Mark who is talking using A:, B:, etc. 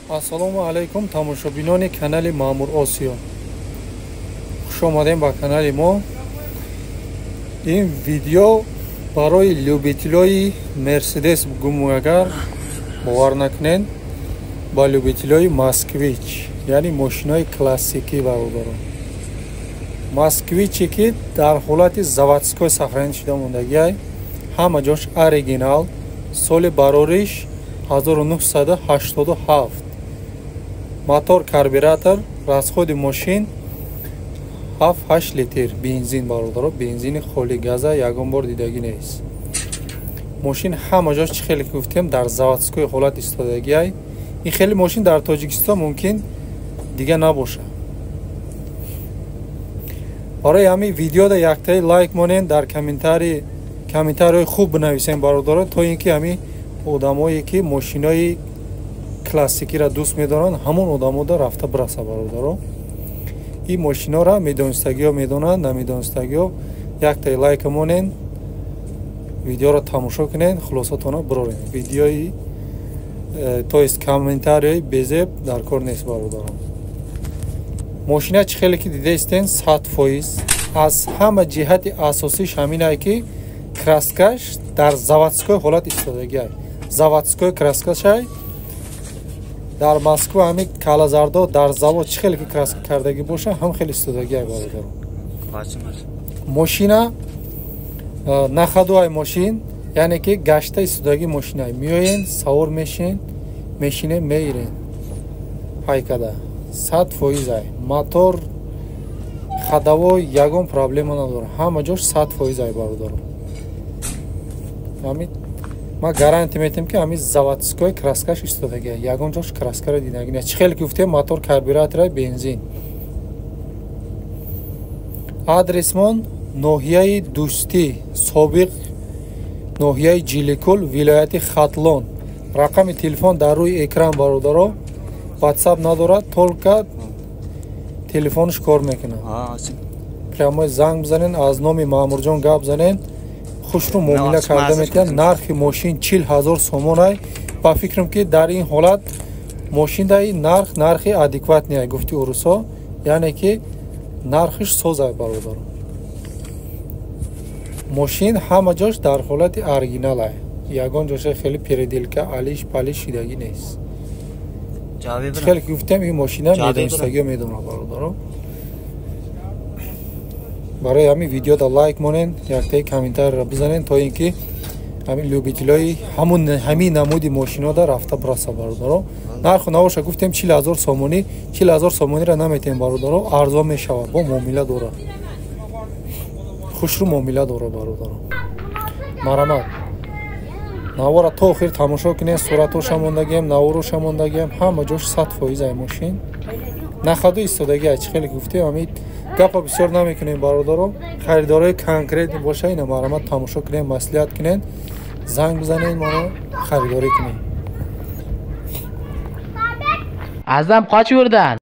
A: Ассалому алайкум тамошобинони канали Маъмур Осиё. Хуш омадем ба канали мо. Ин видео барои любителои Мерседес гумагар бовар накунед, ба любителои Москвич, яъне мошинои классикӣ бародарон. Москвиче ки дар ҳолати заводской сохранӣ шуда мондагиай, ҳама ҷош оригинал, соли барориш 1987. Мотор карбюратор, расходи мошин 7-8 литр бензин бародаро, бензини холи газа ягон бор дидагӣ нест. Мошин ҳама ҷош чӣ хеле гуфтем дар заводской ҳолат истодагиай. Ин хеле мошин дар Тоҷикистон мумкин дига набоша. барои ҳамин видеода яктаи лайк монен, дар комментарии хуб бинависем бародаро, то ин ки ҳамин одамое ки мошинои классикиро дӯст медоранд, ҳамон одамода рафта бираса бародаро. ин мошинора медонистагиҳо медонанд, намедонистагиҳо яктаи лайка монен, видеоро тамошо кунед, хулосатона бирорен. видеои то есть комментарии безеб дар кор нест бародаро. мошина чӣ хеле ки дидаистен 100%. аз ҳама ҷиҳати асосиш ҳаминае ки краскаш дар заводской ҳолат истодагиай. заводской краскашай дар Москва ҳамин калазардо дар завод чӣ хеле ки краска кардагӣ боша, ҳам хеле истодагиай бародаро. мошина находуай мошин, яъне ки гашта истодагӣ мошинай. меоен савор мешин, мешинем меирен. ҳайкада 100% ай. мотор хадаво ягон проблема надора. ҳама ҷош 100% ай бародаро. ҳамин ма гаранти метем ки ҳамин заводской краскаш истодагиа. ягон ҷош краскаро дидагӣ нест. чӣ хеле гуфтем мотор карбюратора бензин. адресмон ноҳияи Дӯстӣ, собиқ ноҳияи Ҷиликул, вилояти Хатлон. рақами телефон дар рӯи экран бародаро. WhatsApp надорад, толка телефонш кор мекунад. прямо занг бизанен, аз номи Маъмурҷон гап занен, хушрӯ муомила карда метавонад. нархи мошин 40 000 сомон ай. ба фикрам ки дар ин ҳолат мошиндаи нархи адекватни ай, гуфти урусо, яъне ки нархиш соз ай бародаро. мошин ҳама ҷош дар ҳолати оригинал ай. ягон ҷоша хеле переделка алиш палиш шидагӣ нест. хеле гуфтем ин мошина медонистагиҳо медонад бародаро. барои ҳамин видеода лайк монен, яктаи комментариро бизанен, то ин ки ҳамин любителои ҳамин намуди мошинода рафта бираса бародаро. нарху навоша гуфтем 40 000 сомонӣ, 40 000 сомониро наметем бародаро, арзон мешавад, бо муомила дорад, хушрӯ муомила дорад бародаро. марамат навора то охир тамошо кунед, суратоша мондагием, навороша мондагием, ҳама ҷош 100% ай мошин. находу истодаги ай. чӣ хеле гуфтем ҳамин гапа бисёр намекунем бародаро. харидории конкретни боша, ина марамат тамошо кунед, маслиҳат кунед, занг бизанед, моро харидорӣ кунед.
B: азам qoch yurdan.